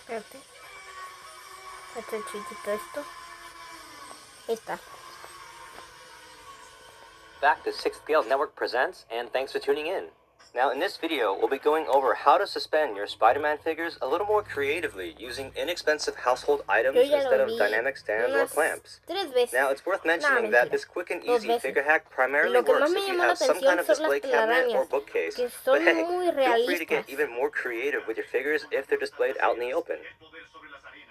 Espérate. Está chiquito esto. Ahí está. Back to Sixth Scale Network Presents, and thanks for tuning in. Now in this video, we'll be going over how to suspend your Spider-Man figures a little more creatively using inexpensive household items instead of dynamic stands or clamps. Now it's worth mentioning that this quick and easy figure hack primarily works if you have some kind of display cabinet or bookcase. But hey, feel free to get even more creative with your figures if they're displayed out in the open.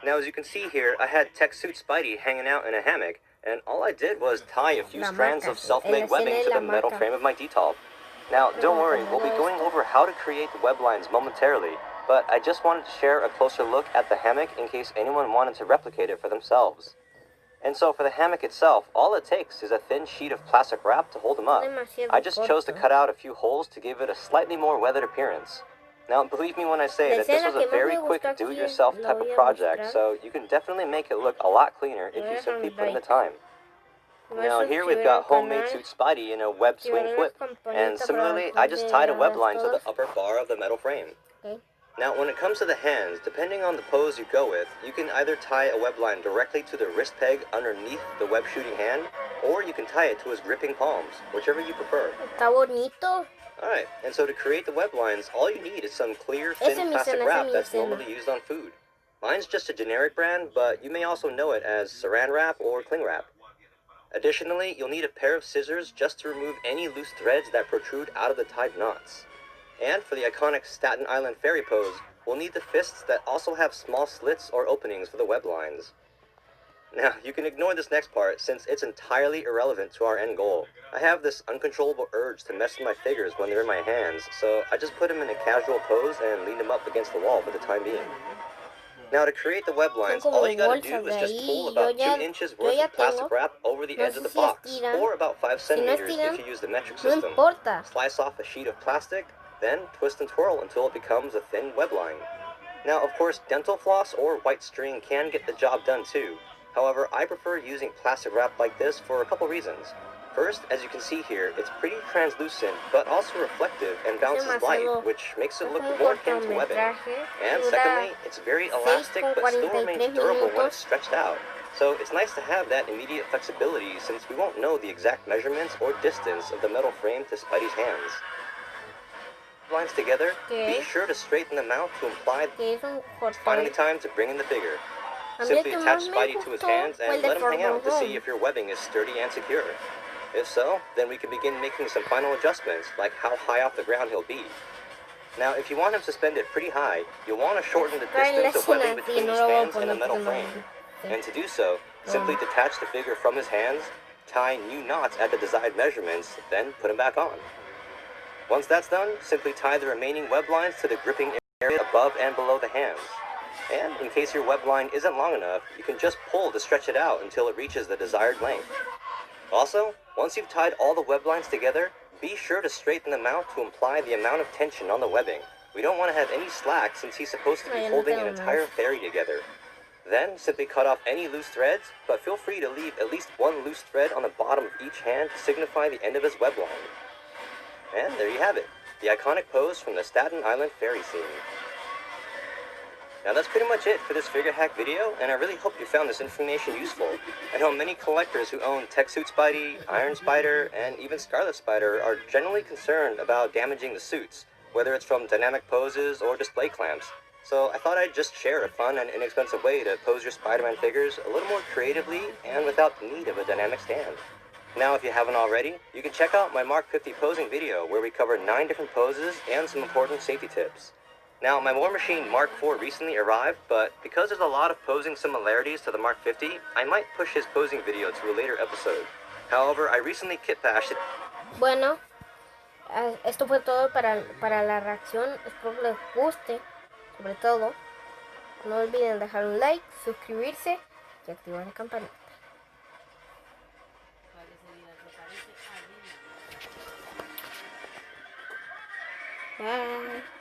Now as you can see here, I had Tech Suit Spidey hanging out in a hammock, and all I did was tie a few strands of self-made webbing to the metal frame of my detolf. Now, don't worry, we'll be going over how to create the web lines momentarily, but I just wanted to share a closer look at the hammock in case anyone wanted to replicate it for themselves. And so for the hammock itself, all it takes is a thin sheet of plastic wrap to hold them up. I just chose to cut out a few holes to give it a slightly more weathered appearance. Now, believe me when I say that this was a very quick do-it-yourself type of project, so you can definitely make it look a lot cleaner if you simply put in the time. Now here we've got homemade suit Spidey in a web swing flip, and similarly I just tied a web line to the upper bar of the metal frame. Now when it comes to the hands, depending on the pose you go with, you can either tie a web line directly to the wrist peg underneath the web shooting hand, or you can tie it to his gripping palms, whichever you prefer. Está bonito. Alright, and so to create the web lines, all you need is some clear, thin plastic wrap that's normally used on food. Mine's just a generic brand, but you may also know it as saran wrap or cling wrap. Additionally, you'll need a pair of scissors just to remove any loose threads that protrude out of the tied knots. And for the iconic Staten Island Ferry pose, we'll need the fists that also have small slits or openings for the web lines. Now, you can ignore this next part since it's entirely irrelevant to our end goal. I have this uncontrollable urge to mess with my figures when they're in my hands, so I just put them in a casual pose and lean them up against the wall for the time being. Now to create the web lines, all you gotta do is just pull about 2 inches worth of plastic wrap over the edge of the box, or about 5 centimeters if you use the metric system. Slice off a sheet of plastic, then twist and twirl until it becomes a thin web line. Now of course, dental floss or white string can get the job done too. However, I prefer using plastic wrap like this for a couple reasons. First, as you can see here, it's pretty translucent, but also reflective and bounces light, which makes it look more akin to webbing. And secondly, it's very elastic, but still remains durable when it's stretched out. So it's nice to have that immediate flexibility since we won't know the exact measurements or distance of the metal frame to Spidey's hands. Lines together, be sure to straighten them out to imply it's finally time to bring in the figure. Simply attach Spidey to his hands and let him hang out to see if your webbing is sturdy and secure. If so, then we can begin making some final adjustments, like how high off the ground he'll be. Now, if you want him suspended pretty high, you'll want to shorten the distance of webbing between the stands and the metal frame. And to do so, simply detach the figure from his hands, tie new knots at the desired measurements, then put him back on. Once that's done, simply tie the remaining web lines to the gripping area above and below the hands. And in case your web line isn't long enough, you can just pull to stretch it out until it reaches the desired length. Also, once you've tied all the web lines together, be sure to straighten them out to imply the amount of tension on the webbing. We don't want to have any slack since he's supposed to be holding an entire fairy together. Then, simply cut off any loose threads, but feel free to leave at least one loose thread on the bottom of each hand to signify the end of his web line. And there you have it, the iconic pose from the Staten Island Ferry scene. Now that's pretty much it for this figure hack video, and I really hope you found this information useful. I know many collectors who own Tech Suit Spidey, Iron Spider, and even Scarlet Spider are generally concerned about damaging the suits, whether it's from dynamic poses or display clamps. So I thought I'd just share a fun and inexpensive way to pose your Spider-Man figures a little more creatively and without the need of a dynamic stand. Now if you haven't already, you can check out my Mark 50 posing video where we cover 9 different poses and some important safety tips. Now, my War Machine Mark IV recently arrived, but because there's a lot of posing similarities to the Mark 50, I might push his posing video to a later episode. However, I recently kit bashed it. Bueno, esto fue todo para la reacción. Espero que les guste. Sobre todo, no olviden dejar un like, suscribirse y activar la campanita. Bye.